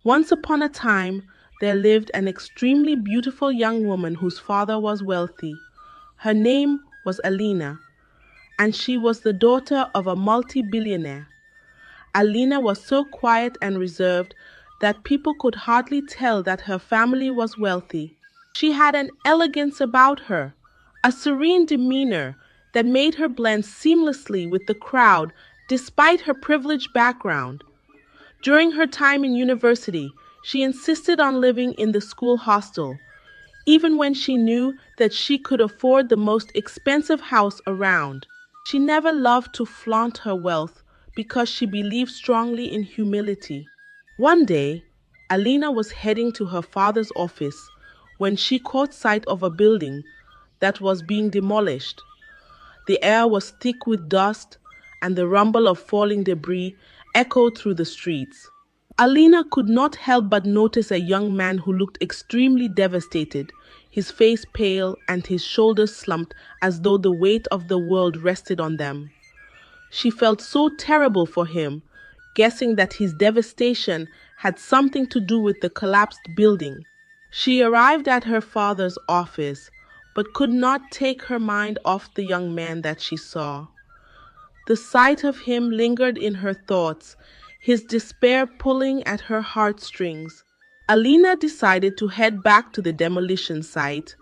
Once upon a time, there lived an extremely beautiful young woman whose father was wealthy. Her name was Alina, and she was the daughter of a multi-billionaire. Alina was so quiet and reserved that people could hardly tell that her family was wealthy. She had an elegance about her, a serene demeanor that made her blend seamlessly with the crowd despite her privileged background. During her time in university, she insisted on living in the school hostel, even when she knew that she could afford the most expensive house around. She never loved to flaunt her wealth because she believed strongly in humility. One day, Alina was heading to her father's office when she caught sight of a building that was being demolished. The air was thick with dust, and the rumble of falling debris echoed through the streets. Alina could not help but notice a young man who looked extremely devastated, his face pale and his shoulders slumped as though the weight of the world rested on them. She felt so terrible for him, guessing that his devastation had something to do with the collapsed building. She arrived at her father's office, but could not take her mind off the young man that she saw. The sight of him lingered in her thoughts, his despair pulling at her heartstrings. Alina decided to head back to the demolition site,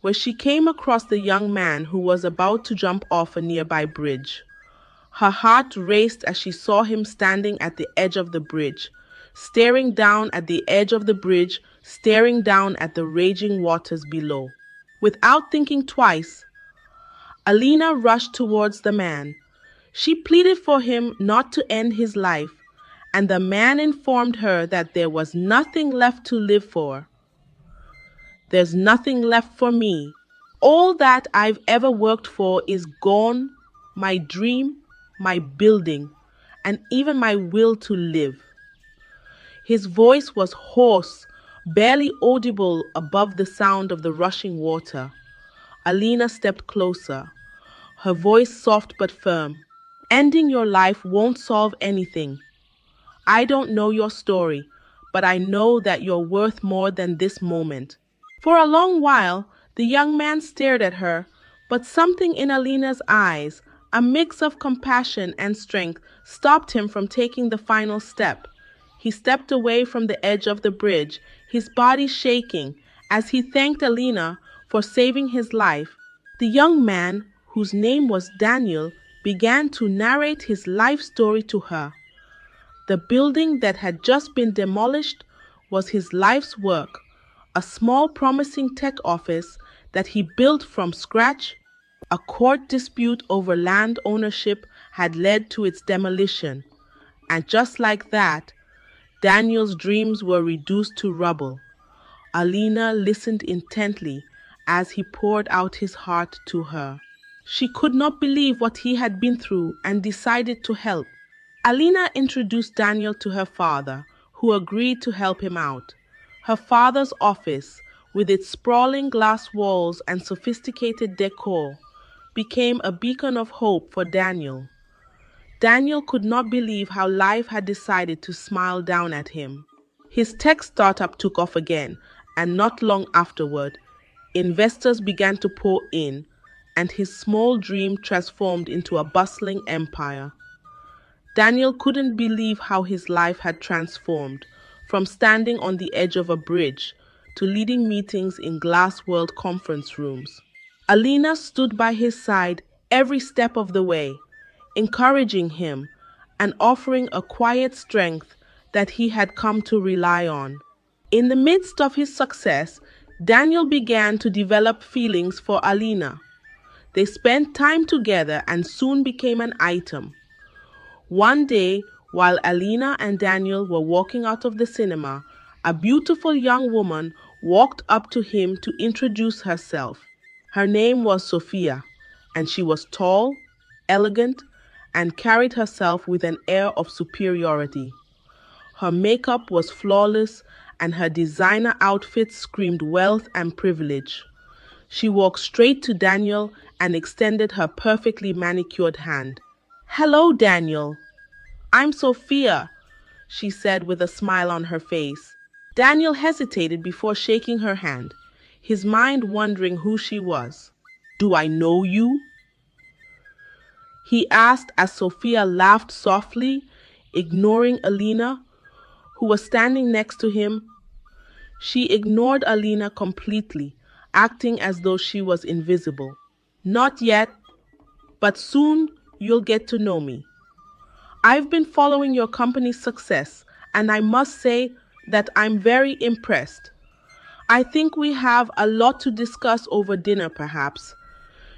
where she came across the young man who was about to jump off a nearby bridge. Her heart raced as she saw him standing at the edge of the bridge, staring down at the edge of the bridge, staring down at the raging waters below. Without thinking twice, Alina rushed towards the man. She pleaded for him not to end his life, and the man informed her that there was nothing left to live for. There's nothing left for me. All that I've ever worked for is gone, my dream, my building, and even my will to live. His voice was hoarse, barely audible above the sound of the rushing water. Alina stepped closer, her voice soft but firm. Ending your life won't solve anything. I don't know your story, but I know that you're worth more than this moment. For a long while, the young man stared at her, but something in Alina's eyes, a mix of compassion and strength, stopped him from taking the final step. He stepped away from the edge of the bridge, his body shaking, as he thanked Alina for saving his life. The young man, whose name was Daniel, began to narrate his life story to her. The building that had just been demolished was his life's work, a small promising tech office that he built from scratch. A court dispute over land ownership had led to its demolition, and just like that, Daniel's dreams were reduced to rubble. Alina listened intently as he poured out his heart to her. She could not believe what he had been through and decided to help. Alina introduced Daniel to her father, who agreed to help him out. Her father's office, with its sprawling glass walls and sophisticated decor, became a beacon of hope for Daniel. Daniel could not believe how life had decided to smile down at him. His tech startup took off again, and not long afterward, investors began to pour in, and his small dream transformed into a bustling empire. Daniel couldn't believe how his life had transformed, from standing on the edge of a bridge to leading meetings in glass world conference rooms. Alina stood by his side every step of the way, encouraging him and offering a quiet strength that he had come to rely on. In the midst of his success, Daniel began to develop feelings for Alina. They spent time together and soon became an item. One day, while Alina and Daniel were walking out of the cinema, a beautiful young woman walked up to him to introduce herself. Her name was Sophia, and she was tall, elegant, and carried herself with an air of superiority. Her makeup was flawless, and her designer outfits screamed wealth and privilege. She walked straight to Daniel and extended her perfectly manicured hand. "Hello, Daniel. I'm Sophia. she said with a smile on her face. Daniel hesitated before shaking her hand, his mind wondering who she was. "Do I know you?" he asked as Sophia laughed softly, ignoring Alina, who was standing next to him. She ignored Alina completely, acting as though she was invisible. "Not yet, but soon you'll get to know me. I've been following your company's success, and I must say that I'm very impressed. I think we have a lot to discuss over dinner, perhaps,"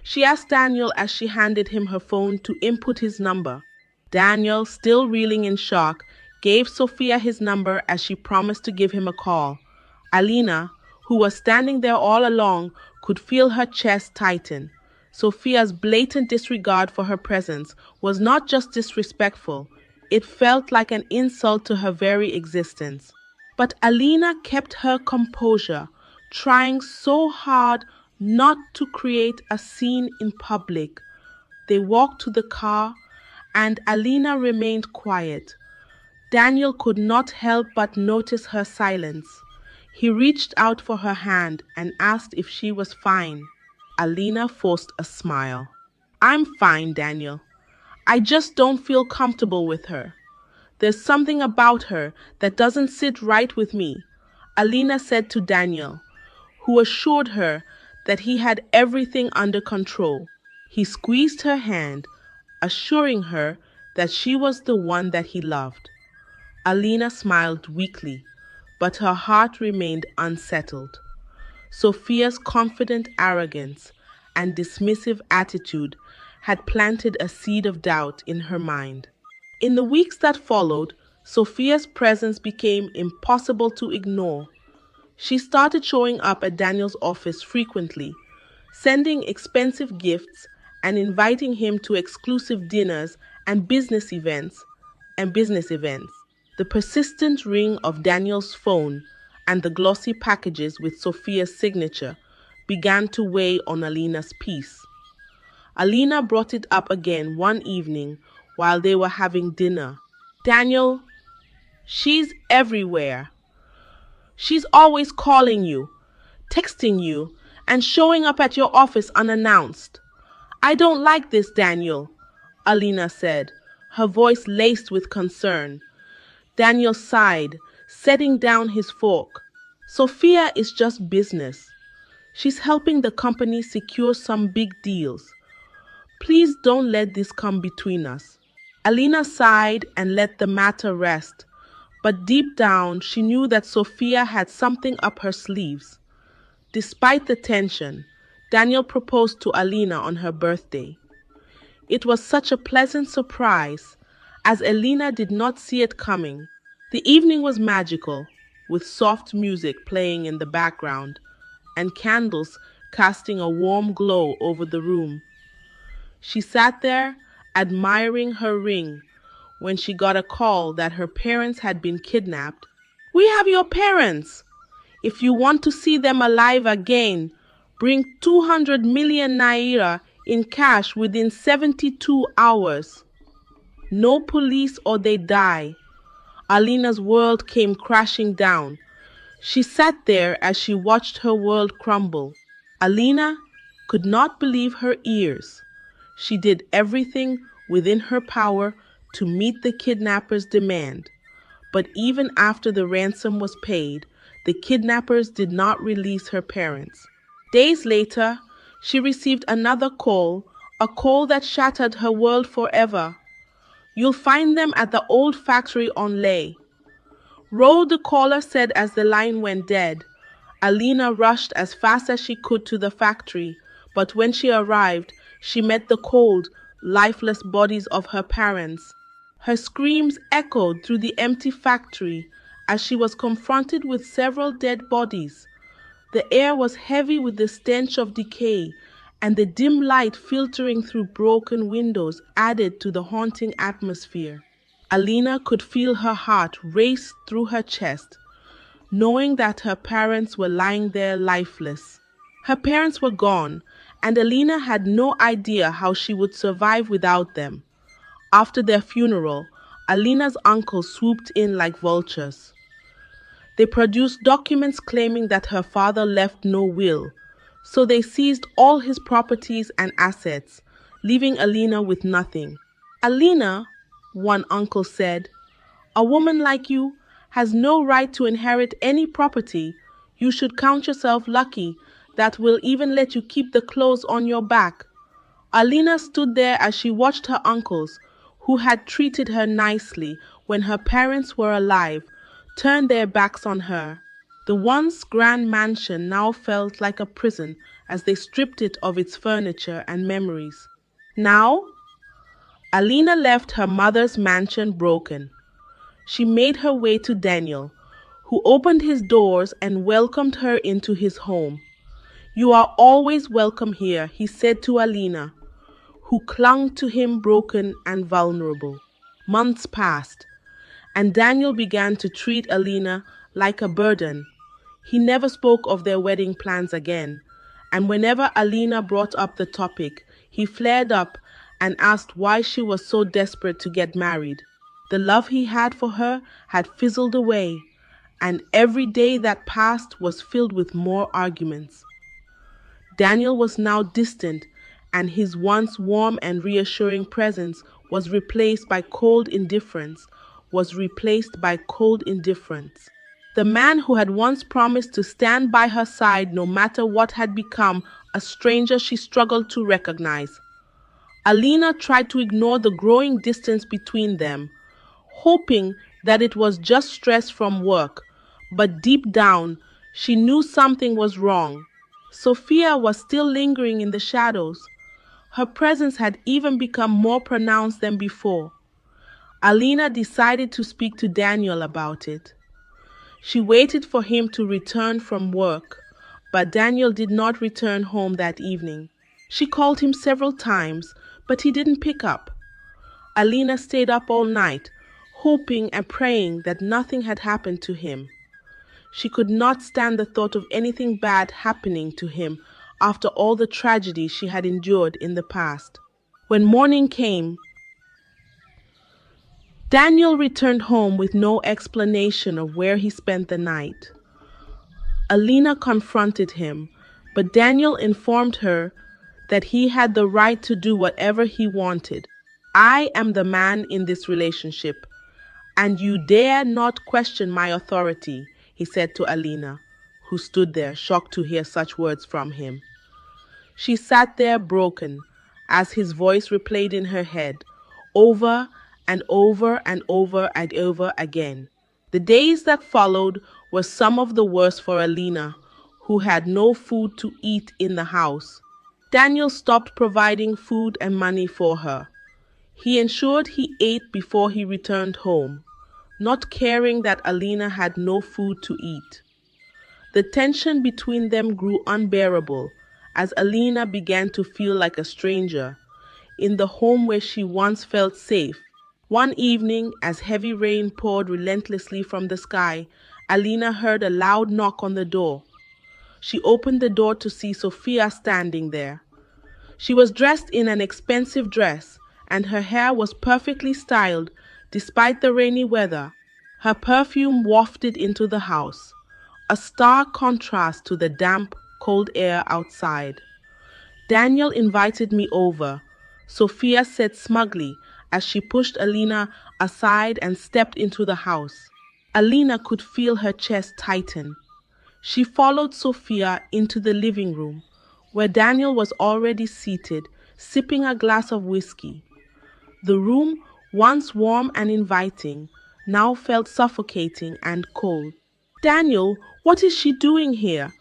she asked Daniel as she handed him her phone to input his number. Daniel, still reeling in shock, gave Sophia his number as she promised to give him a call. Alina, who was standing there all along, could feel her chest tighten. Sophia's blatant disregard for her presence was not just disrespectful, it felt like an insult to her very existence. But Alina kept her composure, trying so hard not to create a scene in public. They walked to the car, and Alina remained quiet. Daniel could not help but notice her silence. He reached out for her hand and asked if she was fine. Alina forced a smile. "I'm fine, Daniel. I just don't feel comfortable with her. There's something about her that doesn't sit right with me," Alina said to Daniel, who assured her that he had everything under control. He squeezed her hand, assuring her that she was the one that he loved. Alina smiled weakly, but her heart remained unsettled. Sophia's confident arrogance and dismissive attitude had planted a seed of doubt in her mind. In the weeks that followed, Sophia's presence became impossible to ignore. She started showing up at Daniel's office frequently, sending expensive gifts and inviting him to exclusive dinners and business events. The persistent ring of Daniel's phone and the glossy packages with Sophia's signature began to weigh on Alina's peace. Alina brought it up again one evening while they were having dinner. "Daniel, she's everywhere. She's always calling you, texting you, and showing up at your office unannounced. I don't like this, Daniel," Alina said, her voice laced with concern. Daniel sighed, setting down his fork. "Sophia is just business. She's helping the company secure some big deals. Please don't let this come between us." Alina sighed and let the matter rest, but deep down she knew that Sophia had something up her sleeves. Despite the tension, Daniel proposed to Alina on her birthday. It was such a pleasant surprise, as Alina did not see it coming. The evening was magical, with soft music playing in the background and candles casting a warm glow over the room. She sat there, admiring her ring, when she got a call that her parents had been kidnapped. "We have your parents. If you want to see them alive again, bring 200 million naira in cash within 72 hours. No police or they die." Alina's world came crashing down. She sat there as she watched her world crumble. Alina could not believe her ears. She did everything within her power to meet the kidnappers' demand. But even after the ransom was paid, the kidnappers did not release her parents. Days later, she received another call, a call that shattered her world forever. "You'll find them at the old factory on Lay." "Roll," the caller said as the line went dead. Alina rushed as fast as she could to the factory, but when she arrived, she met the cold, lifeless bodies of her parents. Her screams echoed through the empty factory as she was confronted with several dead bodies. The air was heavy with the stench of decay, and the dim light filtering through broken windows added to the haunting atmosphere. Alina could feel her heart race through her chest, knowing that her parents were lying there lifeless. Her parents were gone, and Alina had no idea how she would survive without them. After their funeral, Alina's uncles swooped in like vultures. They produced documents claiming that her father left no will, so they seized all his properties and assets, leaving Alina with nothing. Alina, one uncle said, a woman like you has no right to inherit any property. You should count yourself lucky that will even let you keep the clothes on your back. Alina stood there as she watched her uncles, who had treated her nicely when her parents were alive, turn their backs on her. The once grand mansion now felt like a prison as they stripped it of its furniture and memories. Now, Alina left her mother's mansion broken. She made her way to Daniel, who opened his doors and welcomed her into his home. You are always welcome here, he said to Alina, who clung to him broken and vulnerable. Months passed, and Daniel began to treat Alina like a burden. He never spoke of their wedding plans again, and whenever Alina brought up the topic, he flared up and asked why she was so desperate to get married. The love he had for her had fizzled away, and every day that passed was filled with more arguments. Daniel was now distant, and his once warm and reassuring presence was replaced by cold indifference, The man who had once promised to stand by her side no matter what had become a stranger she struggled to recognize. Alina tried to ignore the growing distance between them, hoping that it was just stress from work, but deep down, she knew something was wrong. Sophia was still lingering in the shadows. Her presence had even become more pronounced than before. Alina decided to speak to Daniel about it. She waited for him to return from work, but Daniel did not return home that evening. She called him several times, but he didn't pick up. Alina stayed up all night, hoping and praying that nothing had happened to him. She could not stand the thought of anything bad happening to him after all the tragedy she had endured in the past. When morning came, Daniel returned home with no explanation of where he spent the night. Alina confronted him, but Daniel informed her that he had the right to do whatever he wanted. I am the man in this relationship, and you dare not question my authority, he said to Alina, who stood there shocked to hear such words from him. She sat there broken as his voice replayed in her head, over and over and over and over again. The days that followed were some of the worst for Alina, who had no food to eat in the house. Daniel stopped providing food and money for her. He ensured he ate before he returned home, not caring that Alina had no food to eat. The tension between them grew unbearable as Alina began to feel like a stranger in the home where she once felt safe. One evening, as heavy rain poured relentlessly from the sky, Alina heard a loud knock on the door. She opened the door to see Sophia standing there. She was dressed in an expensive dress, and her hair was perfectly styled despite the rainy weather. Her perfume wafted into the house, a stark contrast to the damp, cold air outside. Daniel invited me over, Sophia said smugly as she pushed Alina aside and stepped into the house. Alina could feel her chest tighten. She followed Sophia into the living room, where Daniel was already seated, sipping a glass of whiskey. The room, once warm and inviting, now felt suffocating and cold. Daniel, what is she doing here?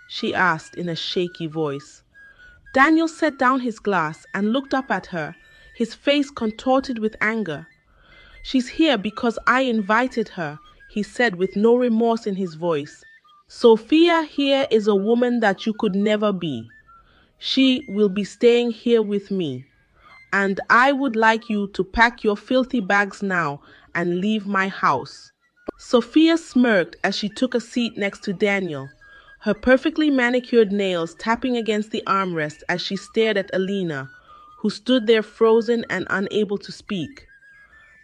She asked in a shaky voice. Daniel set down his glass and looked up at her, his face contorted with anger. She's here because I invited her, he said with no remorse in his voice. Sophia here is a woman that you could never be. She will be staying here with me, and I would like you to pack your filthy bags now and leave my house. Sophia smirked as she took a seat next to Daniel, her perfectly manicured nails tapping against the armrest as she stared at Alina, who stood there frozen and unable to speak.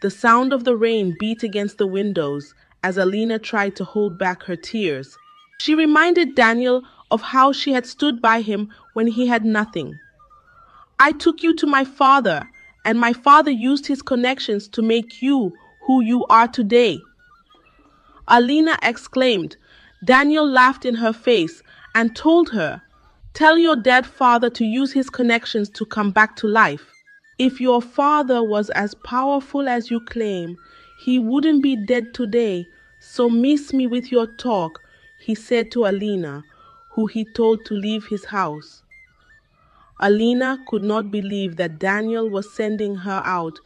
The sound of the rain beat against the windows as Alina tried to hold back her tears. She reminded Daniel of how she had stood by him when he had nothing. "I took you to my father, and my father used his connections to make you who you are today," Alina exclaimed. Daniel laughed in her face and told her, "Tell your dead father to use his connections to come back to life. If your father was as powerful as you claim, he wouldn't be dead today, so miss me with your talk," he said to Alina, who he told to leave his house. Alina could not believe that Daniel was sending her out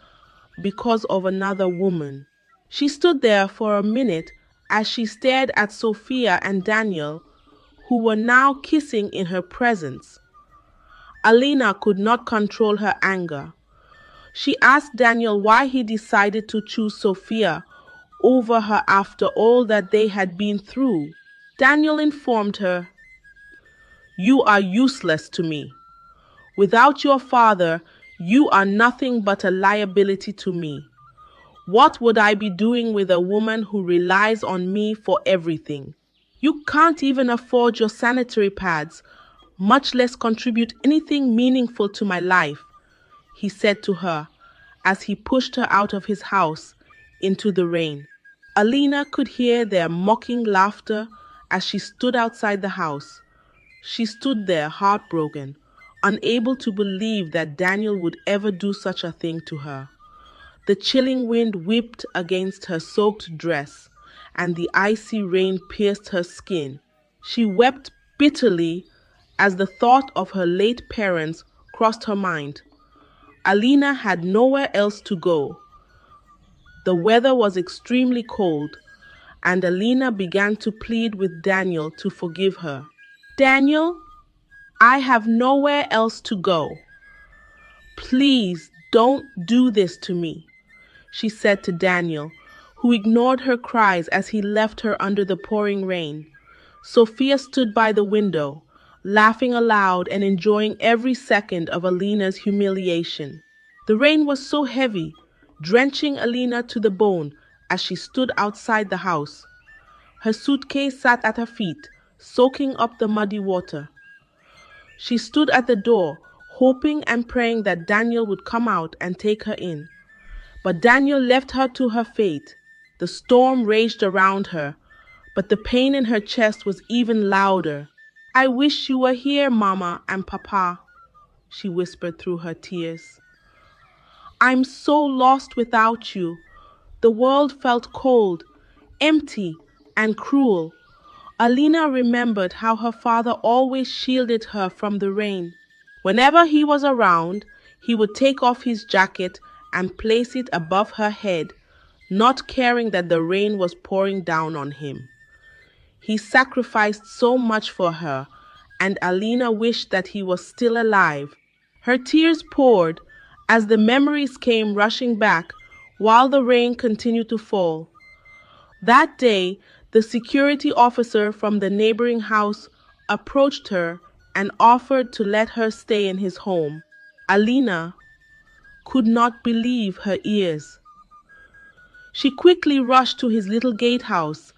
because of another woman. She stood there for a minute as she stared at Sophia and Daniel, who were now kissing in her presence. Alina could not control her anger. She asked Daniel why he decided to choose Sophia over her after all that they had been through. Daniel informed her, "You are useless to me. Without your father, you are nothing but a liability to me. What would I be doing with a woman who relies on me for everything? You can't even afford your sanitary pads, much less contribute anything meaningful to my life," he said to her as he pushed her out of his house into the rain. Alina could hear their mocking laughter as she stood outside the house. She stood there heartbroken, unable to believe that Daniel would ever do such a thing to her. The chilling wind whipped against her soaked dress, and the icy rain pierced her skin. She wept bitterly as the thought of her late parents crossed her mind. Alina had nowhere else to go. The weather was extremely cold, and Alina began to plead with Daniel to forgive her. "Daniel, I have nowhere else to go. Please don't do this to me," she said to Daniel, who ignored her cries as he left her under the pouring rain. Sophia stood by the window, laughing aloud and enjoying every second of Alina's humiliation. The rain was so heavy, drenching Alina to the bone as she stood outside the house. Her suitcase sat at her feet, soaking up the muddy water. She stood at the door, hoping and praying that Daniel would come out and take her in. But Daniel left her to her fate. The storm raged around her, but the pain in her chest was even louder. "I wish you were here, Mama and Papa," she whispered through her tears. "I'm so lost without you." The world felt cold, empty, and cruel. Alina remembered how her father always shielded her from the rain. Whenever he was around, he would take off his jacket and place it above her head, not caring that the rain was pouring down on him. He sacrificed so much for her, and Alina wished that he was still alive. Her tears poured as the memories came rushing back while the rain continued to fall. That day, the security officer from the neighboring house approached her and offered to let her stay in his home. Alina could not believe her ears. She quickly rushed to his little gatehouse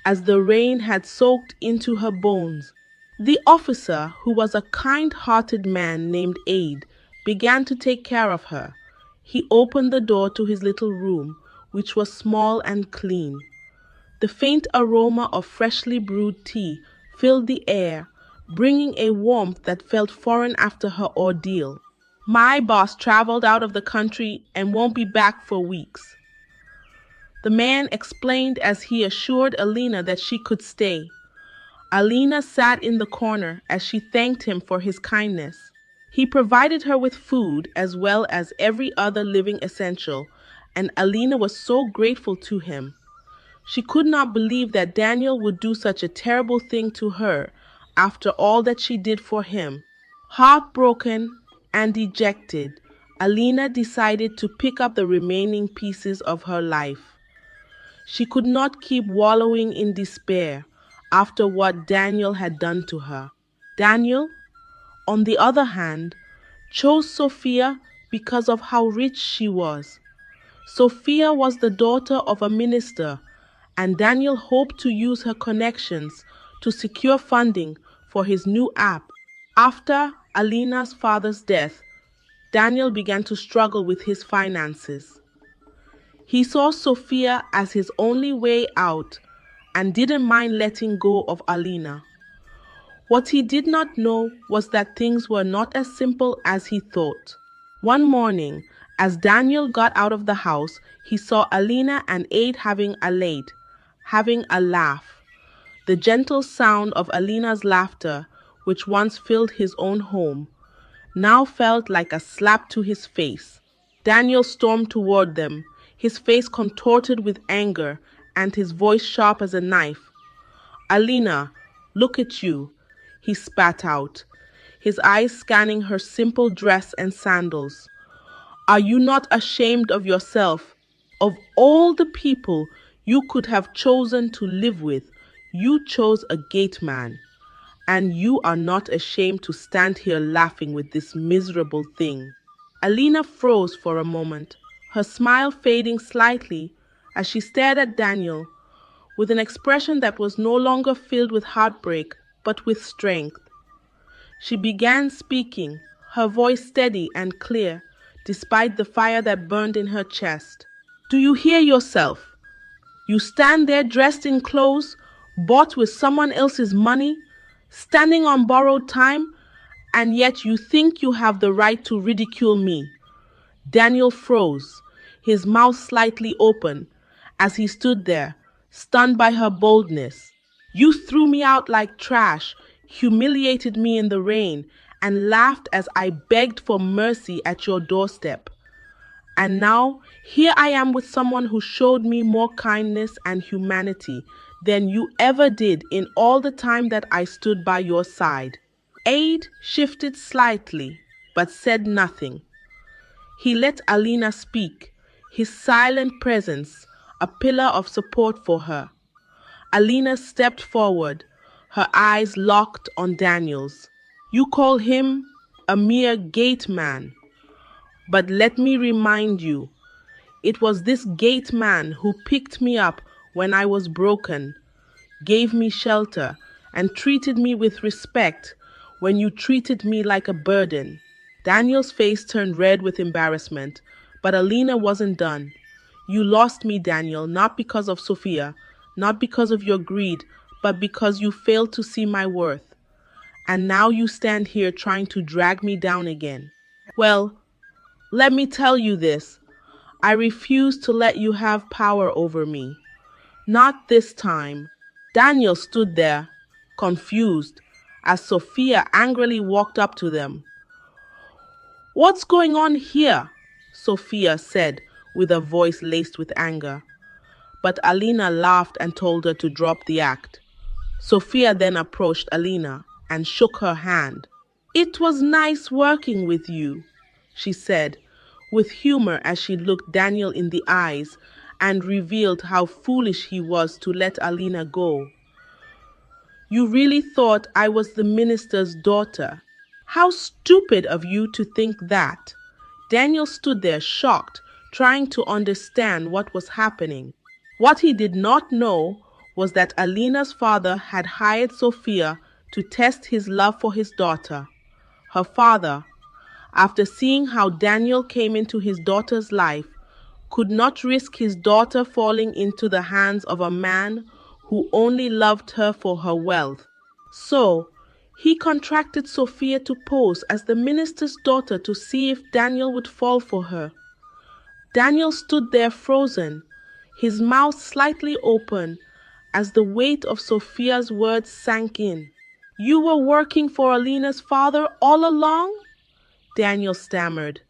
as the rain had soaked into her bones. The officer, who was a kind-hearted man named Aid, began to take care of her. He opened the door to his little room, which was small and clean. The faint aroma of freshly brewed tea filled the air, bringing a warmth that felt foreign after her ordeal. "My boss traveled out of the country and won't be back for weeks," the man explained as he assured Alina that she could stay. Alina sat in the corner as she thanked him for his kindness. He provided her with food as well as every other living essential, and Alina was so grateful to him. She could not believe that Daniel would do such a terrible thing to her after all that she did for him. Heartbroken and dejected, Alina decided to pick up the remaining pieces of her life. She could not keep wallowing in despair after what Daniel had done to her. Daniel, on the other hand, chose Sophia because of how rich she was. Sophia was the daughter of a minister, and Daniel hoped to use her connections to secure funding for his new app. After Alina's father's death, Daniel began to struggle with his finances. He saw Sophia as his only way out and didn't mind letting go of Alina. What he did not know was that things were not as simple as he thought. One morning, as Daniel got out of the house, he saw Alina and Aid having a laugh. The gentle sound of Alina's laughter, which once filled his own home, now felt like a slap to his face. Daniel stormed toward them, his face contorted with anger and his voice sharp as a knife. "Alina, look at you," he spat out, his eyes scanning her simple dress and sandals. "Are you not ashamed of yourself? Of all the people you could have chosen to live with, you chose a gate man. And you are not ashamed to stand here laughing with this miserable thing." Alina froze for a moment, her smile fading slightly as she stared at Daniel with an expression that was no longer filled with heartbreak but with strength. She began speaking, her voice steady and clear, despite the fire that burned in her chest. "Do you hear yourself? You stand there dressed in clothes, bought with someone else's money, standing on borrowed time, and yet you think you have the right to ridicule me." Daniel froze, his mouth slightly open, as he stood there, stunned by her boldness. "You threw me out like trash, humiliated me in the rain, and laughed as I begged for mercy at your doorstep. And now, here I am with someone who showed me more kindness and humanity than you ever did in all the time that I stood by your side." Aid shifted slightly, but said nothing. He let Alina speak, his silent presence a pillar of support for her. Alina stepped forward, her eyes locked on Daniel's. "You call him a mere gate man. But let me remind you, it was this gate man who picked me up when I was broken, gave me shelter, and treated me with respect when you treated me like a burden." Daniel's face turned red with embarrassment, but Alina wasn't done. "You lost me, Daniel, not because of Sophia, not because of your greed, but because you failed to see my worth. And now you stand here trying to drag me down again. Well, let me tell you this. I refuse to let you have power over me. Not this time." Daniel stood there, confused, as Sophia angrily walked up to them. "What's going on here?" Sophia said with a voice laced with anger. But Alina laughed and told her to drop the act. Sophia then approached Alina and shook her hand. "It was nice working with you," she said, with humor as she looked Daniel in the eyes and revealed how foolish he was to let Alina go. "You really thought I was the minister's daughter. How stupid of you to think that." Daniel stood there shocked, trying to understand what was happening. What he did not know was that Alina's father had hired Sophia to test his love for his daughter. Her father, after seeing how Daniel came into his daughter's life, could not risk his daughter falling into the hands of a man who only loved her for her wealth. So, he contracted Sophia to pose as the minister's daughter to see if Daniel would fall for her. Daniel stood there frozen, his mouth slightly open as the weight of Sophia's words sank in. "You were working for Alina's father all along?" Daniel stammered,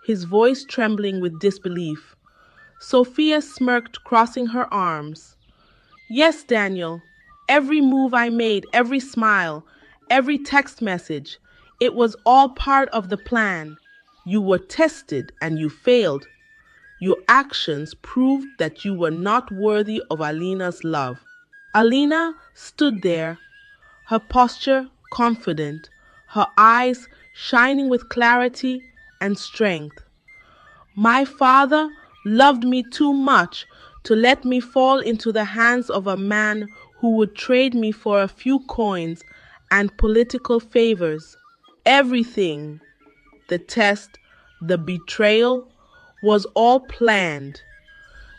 his voice trembling with disbelief. Sophia smirked, crossing her arms. "Yes, Daniel. Every move I made, every smile, every text message, it was all part of the plan. You were tested and you failed. Your actions proved that you were not worthy of Alina's love." Alina stood there, her posture confident, her eyes shining with clarity and strength. "My father loved me too much to let me fall into the hands of a man who would trade me for a few coins and political favors. Everything, the test, the betrayal, was all planned.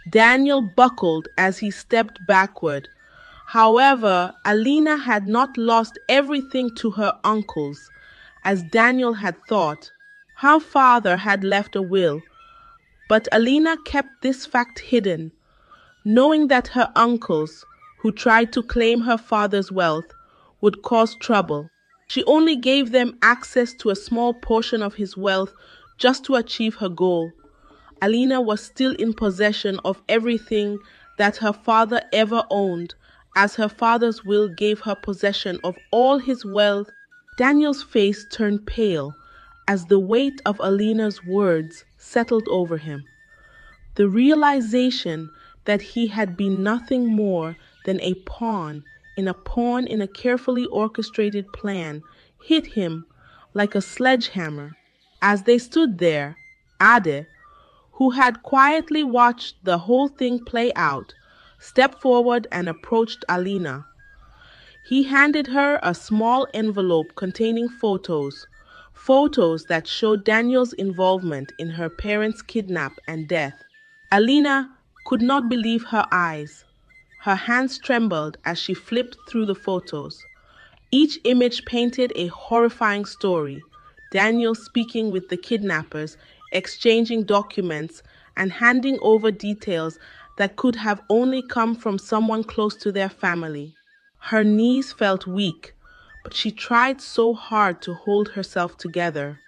Daniel buckled as he stepped backward. However, Alina had not lost everything to her uncles, as Daniel had thought. Her father had left a will, but Alina kept this fact hidden, knowing that her uncles, who tried to claim her father's wealth, would cause trouble. She only gave them access to a small portion of his wealth just to achieve her goal. Alina was still in possession of everything that her father ever owned, as her father's will gave her possession of all his wealth. Daniel's face turned pale as the weight of Alina's words settled over him. The realization that he had been nothing more than a pawn in a carefully orchestrated plan hit him like a sledgehammer. As they stood there, Ade, who had quietly watched the whole thing play out, stepped forward and approached Alina. He handed her a small envelope containing photos that showed Daniel's involvement in her parents' kidnap and death. Alina could not believe her eyes. Her hands trembled as she flipped through the photos. Each image painted a horrifying story. Daniel speaking with the kidnappers, exchanging documents, and handing over details that could have only come from someone close to their family. Her knees felt weak, but she tried so hard to hold herself together.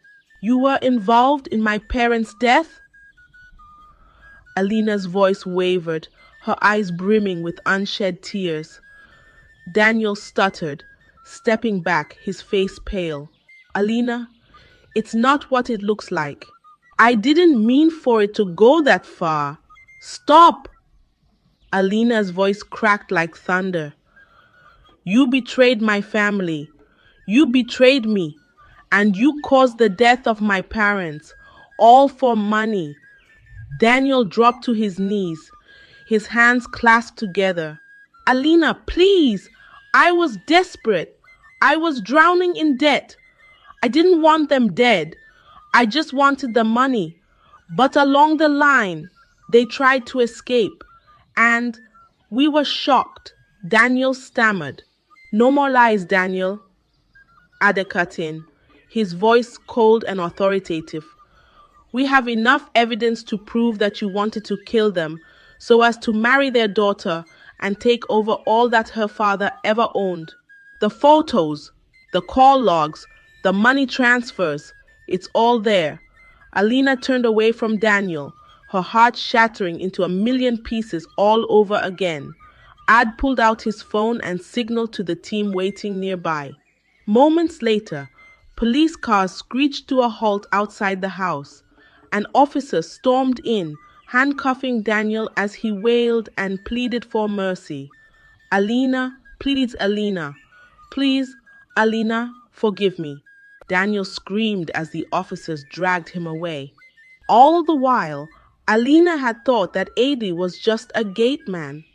"You were involved in my parents' death?" Alina's voice wavered, her eyes brimming with unshed tears. Daniel stuttered, stepping back, his face pale. "Alina, it's not what it looks like. I didn't mean for it to go that far. Stop!" Alina's voice cracked like thunder. "You betrayed my family. You betrayed me. And you caused the death of my parents. All for money." Daniel dropped to his knees, his hands clasped together. "Alina, please! I was desperate. I was drowning in debt. I didn't want them dead. I just wanted the money. But along the line, they tried to escape. And we were shocked." Daniel stammered. "No more lies, Daniel," Ada cut in, his voice cold and authoritative. "We have enough evidence to prove that you wanted to kill them so as to marry their daughter and take over all that her father ever owned. The photos, the call logs, the money transfers, it's all there." Alina turned away from Daniel, her heart shattering into a million pieces all over again. Ad pulled out his phone and signaled to the team waiting nearby. Moments later, police cars screeched to a halt outside the house. An officer stormed in, handcuffing Daniel as he wailed and pleaded for mercy. "Alina, please, Alina. Please, Alina, forgive me." Daniel screamed as the officers dragged him away. All the while, Alina had thought that Adi was just a gate man.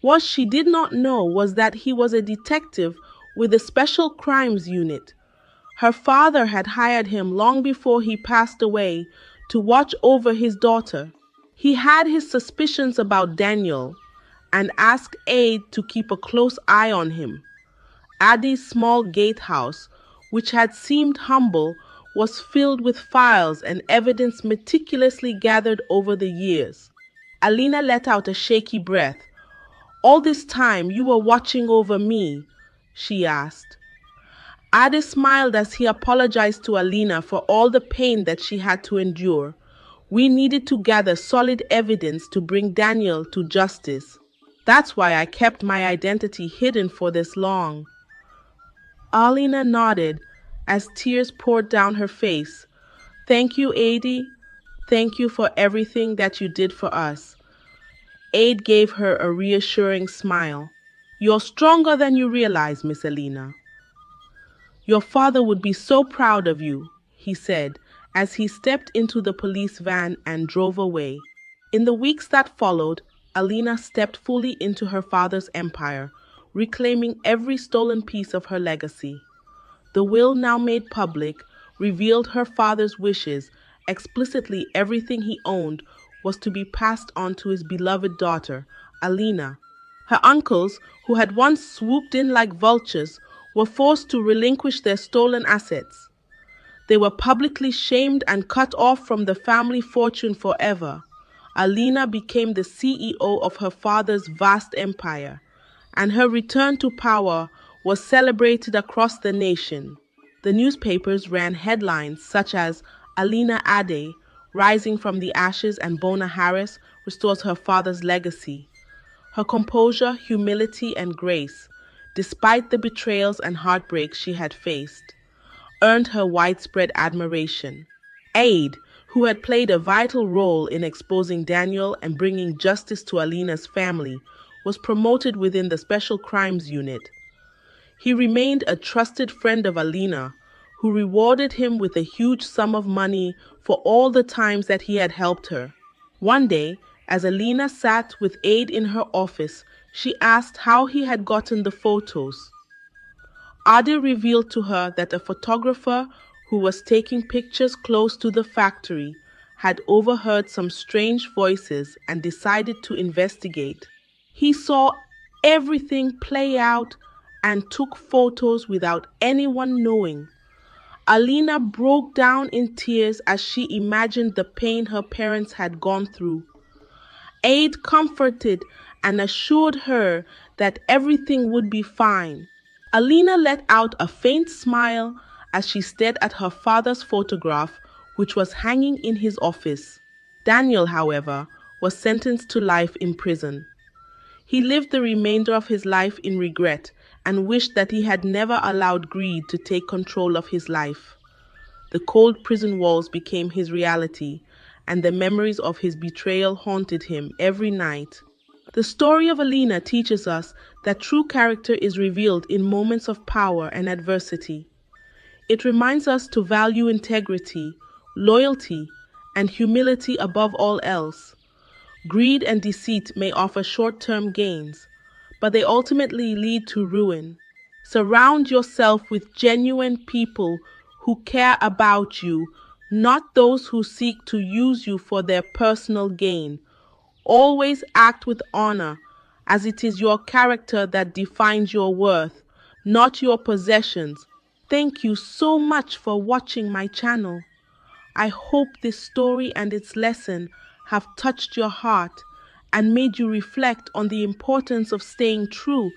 What she did not know was that he was a detective with the Special Crimes Unit. Her father had hired him long before he passed away to watch over his daughter. He had his suspicions about Daniel and asked Aid to keep a close eye on him. Adi's small gatehouse, which had seemed humble, was filled with files and evidence meticulously gathered over the years. Alina let out a shaky breath. "All this time you were watching over me?" she asked. Ade smiled as he apologized to Alina for all the pain that she had to endure. "We needed to gather solid evidence to bring Daniel to justice. That's why I kept my identity hidden for this long." Alina nodded as tears poured down her face. "Thank you, Adi. Thank you for everything that you did for us." Aid gave her a reassuring smile. "You're stronger than you realize, Miss Alina. Your father would be so proud of you," he said as he stepped into the police van and drove away. In the weeks that followed, Alina stepped fully into her father's empire, reclaiming every stolen piece of her legacy. The will, now made public, revealed her father's wishes. Explicitly, everything he owned was to be passed on to his beloved daughter, Alina. Her uncles, who had once swooped in like vultures, were forced to relinquish their stolen assets. They were publicly shamed and cut off from the family fortune forever. Alina became the CEO of her father's vast empire, and her return to power was celebrated across the nation. The newspapers ran headlines such as Alina Ade, rising from the ashes, and Bona Harris restores her father's legacy. Her composure, humility, and grace, despite the betrayals and heartbreaks she had faced, earned her widespread admiration. Aide, who had played a vital role in exposing Daniel and bringing justice to Alina's family, was promoted within the Special Crimes Unit. He remained a trusted friend of Alina, who rewarded him with a huge sum of money for all the times that he had helped her. One day, as Alina sat with Aide in her office, she asked how he had gotten the photos. Ade revealed to her that a photographer who was taking pictures close to the factory had overheard some strange voices and decided to investigate. He saw everything play out and took photos without anyone knowing. Alina broke down in tears as she imagined the pain her parents had gone through. Aide comforted and assured her that everything would be fine. Alina let out a faint smile as she stared at her father's photograph, which was hanging in his office. Daniel, however, was sentenced to life in prison. He lived the remainder of his life in regret and wished that he had never allowed greed to take control of his life. The cold prison walls became his reality, and the memories of his betrayal haunted him every night. The story of Alina teaches us that true character is revealed in moments of power and adversity. It reminds us to value integrity, loyalty, and humility above all else. Greed and deceit may offer short-term gains, but they ultimately lead to ruin. Surround yourself with genuine people who care about you, not those who seek to use you for their personal gain. Always act with honor, as it is your character that defines your worth, not your possessions. Thank you so much for watching my channel. I hope this story and its lesson have touched your heart and made you reflect on the importance of staying true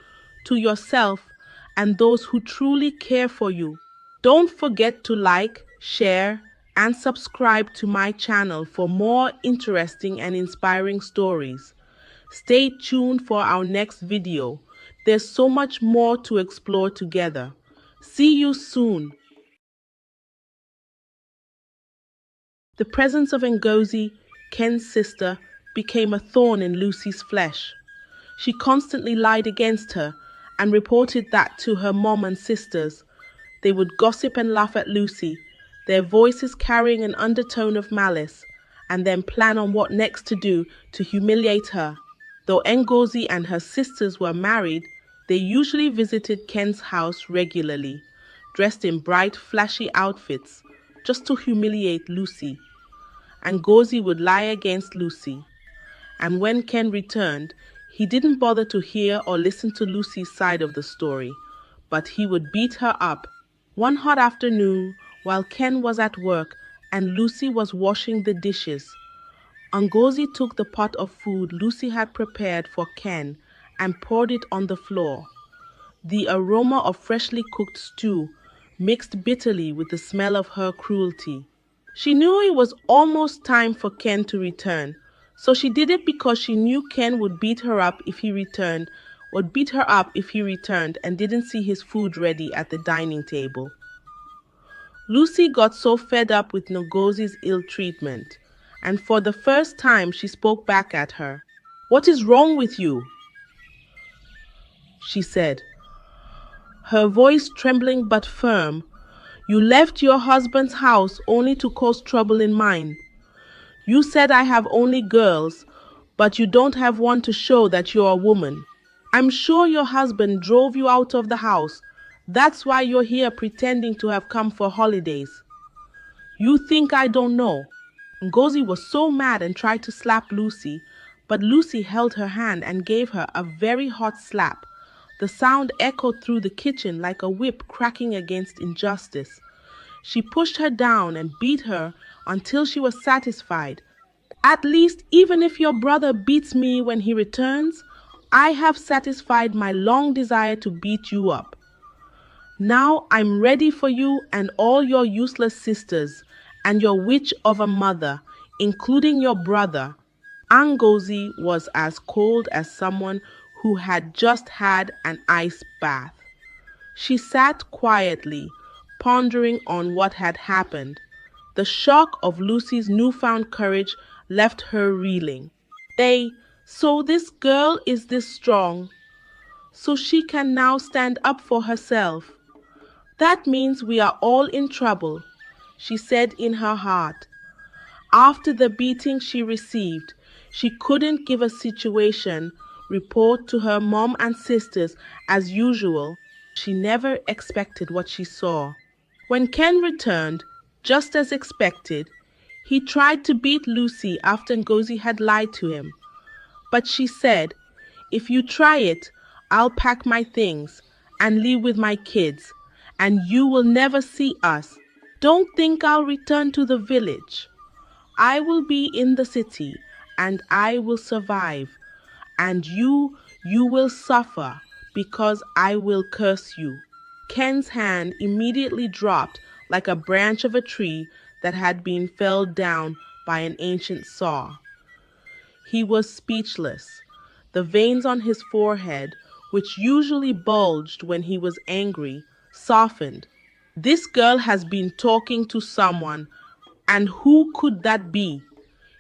to yourself and those who truly care for you. Don't forget to like, share, and subscribe to my channel for more interesting and inspiring stories. Stay tuned for our next video. There's so much more to explore together. See you soon. The presence of Ngozi, Ken's sister, became a thorn in Lucy's flesh. She constantly lied against her and reported that to her mom and sisters. They would gossip and laugh at Lucy, their voices carrying an undertone of malice, and then plan on what next to do to humiliate her. Though Ngozi and her sisters were married, they usually visited Ken's house regularly, dressed in bright, flashy outfits, just to humiliate Lucy. Ngozi would lie against Lucy, and when Ken returned, he didn't bother to hear or listen to Lucy's side of the story, but he would beat her up. One hot afternoon, while Ken was at work and Lucy was washing the dishes, Ngozi took the pot of food Lucy had prepared for Ken and poured it on the floor. The aroma of freshly cooked stew mixed bitterly with the smell of her cruelty. She knew it was almost time for Ken to return, so she did it because she knew Ken would beat her up if he returned, and didn't see his food ready at the dining table. Lucy got so fed up with Ngozi's ill treatment, and for the first time she spoke back at her. "What is wrong with you?" she said, her voice trembling but firm. "You left your husband's house only to cause trouble in mine. You said I have only girls, but you don't have one to show that you're a woman. I'm sure your husband drove you out of the house. That's why you're here pretending to have come for holidays. You think I don't know? Ngozi was so mad and tried to slap Lucy, but Lucy held her hand and gave her a very hot slap. The sound echoed through the kitchen like a whip cracking against injustice. She pushed her down and beat her until she was satisfied. At least, even if your brother beats me when he returns, I have satisfied my long desire to beat you up. Now I'm ready for you and all your useless sisters and your witch of a mother, including your brother. Ngozi was as cold as someone who had just had an ice bath. She sat quietly, pondering on what had happened. The shock of Lucy's newfound courage left her reeling. So this girl is this strong, so she can now stand up for herself. That means we are all in trouble, she said in her heart. After the beating she received, she couldn't give a situation report to her mom and sisters as usual. She never expected what she saw. When Ken returned, just as expected, he tried to beat Lucy after Ngozi had lied to him. But she said, "If you try it, I'll pack my things and leave with my kids, and you will never see us. Don't think I'll return to the village. I will be in the city, and I will survive, and you will suffer, because I will curse you." Ken's hand immediately dropped like a branch of a tree that had been felled down by an ancient saw. He was speechless. The veins on his forehead, which usually bulged when he was angry, softened. This girl has been talking to someone, and who could that be?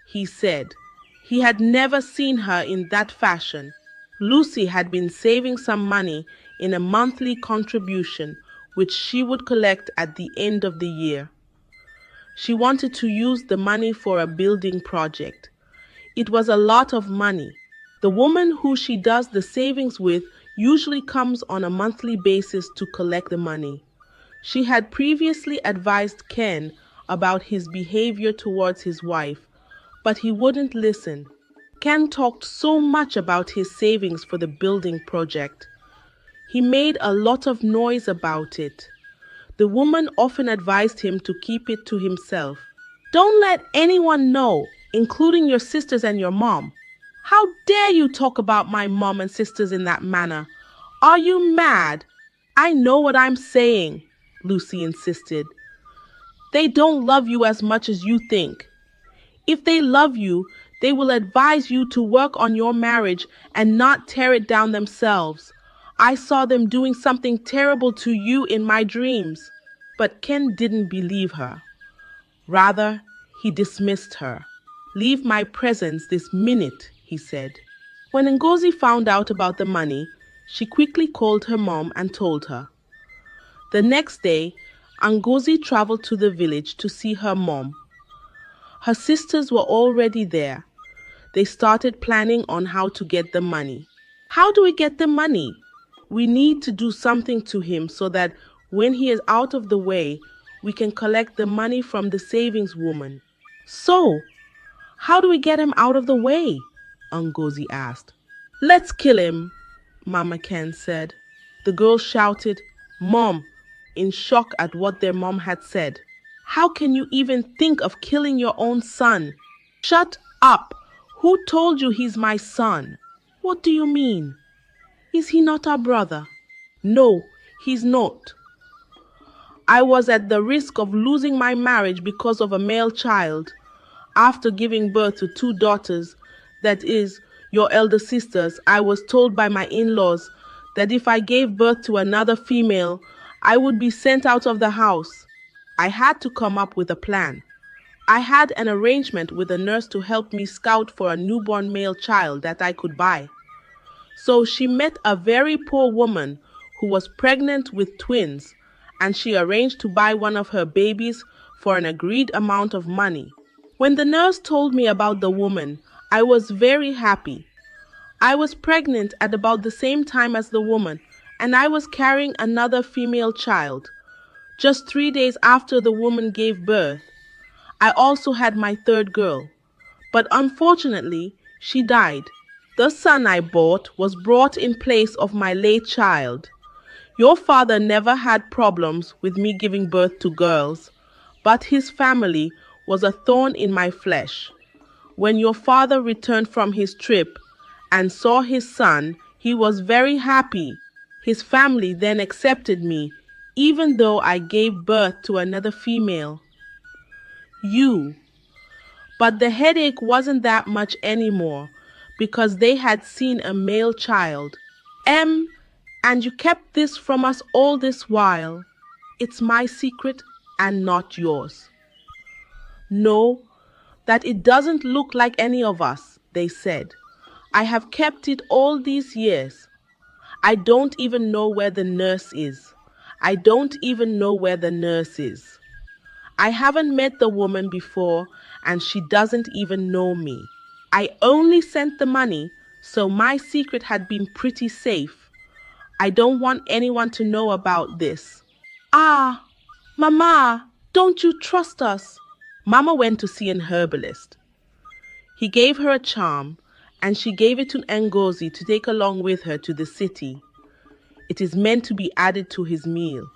He said. He had never seen her in that fashion. Lucy had been saving some money in a monthly contribution which she would collect at the end of the year. She wanted to use the money for a building project. It was a lot of money. The woman who she does the savings with usually comes on a monthly basis to collect the money. She had previously advised Ken about his behavior towards his wife, but he wouldn't listen. Ken talked so much about his savings for the building project. He made a lot of noise about it. The woman often advised him to keep it to himself. "Don't let anyone know, including your sisters and your mom." "How dare you talk about my mom and sisters in that manner? Are you mad?" "I know what I'm saying," Lucy insisted. "They don't love you as much as you think. If they love you, they will advise you to work on your marriage and not tear it down themselves. I saw them doing something terrible to you in my dreams." But Ken didn't believe her. Rather, he dismissed her. "Leave my presence this minute," he said. When Ngozi found out about the money, she quickly called her mom and told her. The next day, Ngozi traveled to the village to see her mom. Her sisters were already there. They started planning on how to get the money. "How do we get the money? We need to do something to him so that when he is out of the way, we can collect the money from the savings woman." "So, how do we get him out of the way?" Ngozi asked. "Let's kill him," Mama Ken said. The girls shouted, "Mom," in shock at what their mom had said. "How can you even think of killing your own son?" "Shut up! Who told you he's my son?" "What do you mean? Is he not our brother?" "No, he's not. I was at the risk of losing my marriage because of a male child. After giving birth to 2 daughters, that is, your elder sisters, I was told by my in-laws that if I gave birth to another female, I would be sent out of the house. I had to come up with a plan. I had an arrangement with a nurse to help me scout for a newborn male child that I could buy. So she met a very poor woman who was pregnant with twins, and she arranged to buy one of her babies for an agreed amount of money. When the nurse told me about the woman, I was very happy. I was pregnant at about the same time as the woman, and I was carrying another female child. Just 3 days after the woman gave birth, I also had my third girl. But unfortunately, she died. The son I bought was brought in place of my late child. Your father never had problems with me giving birth to girls, but his family was a thorn in my flesh. When your father returned from his trip and saw his son, he was very happy. His family then accepted me, even though I gave birth to another female. You. But the headache wasn't that much anymore because they had seen a male child. And you kept this from us all this while. It's my secret and not yours. No, that it doesn't look like any of us, they said. I have kept it all these years. I don't even know where the nurse is. I don't even know where the nurse is. I haven't met the woman before and she doesn't even know me. I only sent the money, so my secret had been pretty safe. I don't want anyone to know about this. Ah, Mama, don't you trust us? Mama went to see an herbalist. He gave her a charm and she gave it to Ngozi to take along with her to the city. It is meant to be added to his meal,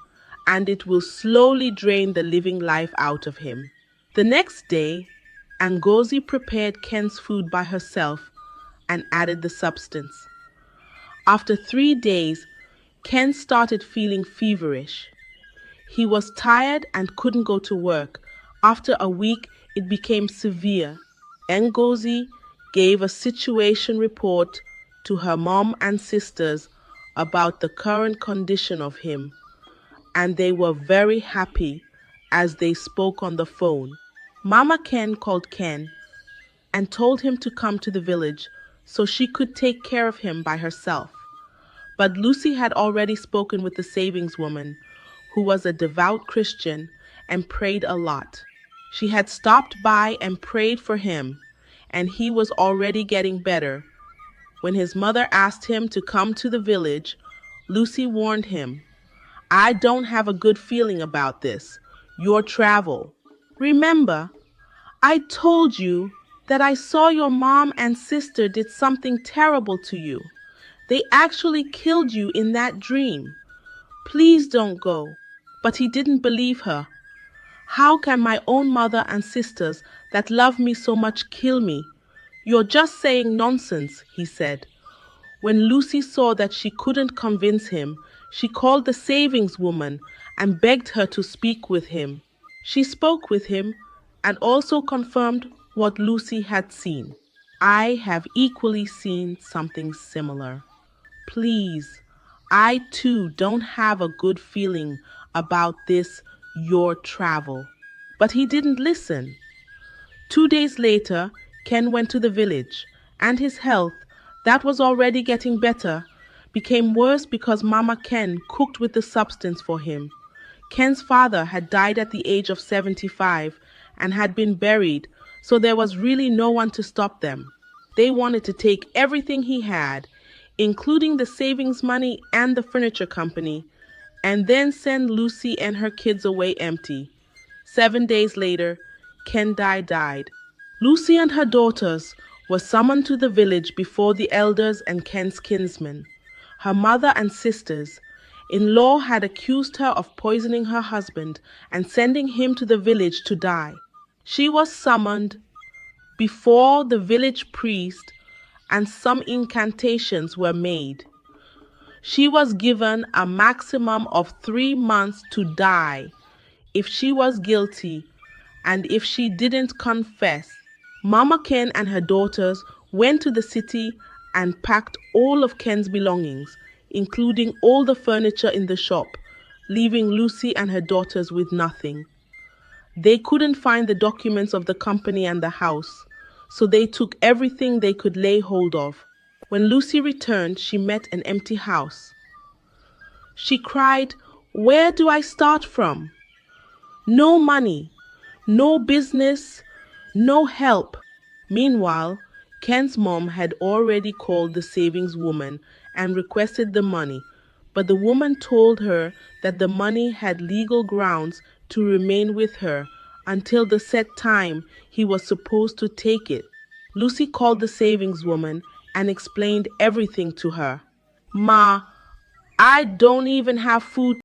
and it will slowly drain the living life out of him. The next day, Ngozi prepared Ken's food by herself and added the substance. After 3 days, Ken started feeling feverish. He was tired and couldn't go to work. After a week, it became severe. Ngozi gave a situation report to her mom and sisters about the current condition of him, and they were very happy as they spoke on the phone. Mama Ken called Ken and told him to come to the village so she could take care of him by herself. But Lucy had already spoken with the savings woman, who was a devout Christian and prayed a lot. She had stopped by and prayed for him, and he was already getting better. When his mother asked him to come to the village, Lucy warned him, I don't have a good feeling about this, your travel. Remember, I told you that I saw your mom and sister did something terrible to you. They actually killed you in that dream. Please don't go. But he didn't believe her. How can my own mother and sisters that love me so much kill me? You're just saying nonsense, he said. When Lucy saw that she couldn't convince him, she called the savings woman and begged her to speak with him. She spoke with him and also confirmed what Lucy had seen. I have equally seen something similar. Please, I too don't have a good feeling about this, your travel. But he didn't listen. 2 days later, Ken went to the village, and his health, that was already getting better, became worse because Mama Ken cooked with the substance for him. Ken's father had died at the age of 75 and had been buried, so there was really no one to stop them. They wanted to take everything he had, including the savings money and the furniture company, and then send Lucy and her kids away empty. 7 days later, Ken died. Lucy and her daughters were summoned to the village before the elders and Ken's kinsmen. Her mother and sisters-in-law had accused her of poisoning her husband and sending him to the village to die. She was summoned before the village priest and some incantations were made. She was given a maximum of 3 months to die if she was guilty and if she didn't confess. Mama Ken and her daughters went to the city and packed all of Ken's belongings, including all the furniture in the shop, leaving Lucy and her daughters with nothing. They couldn't find the documents of the company and the house, so they took everything they could lay hold of. When Lucy returned, she met an empty house. She cried, "Where do I start from? No money, no business, No help. Meanwhile, Ken's mom had already called the savings woman and requested the money, but the woman told her that the money had legal grounds to remain with her until the set time he was supposed to take it. Lucy called the savings woman and explained everything to her. Ma, I don't even have food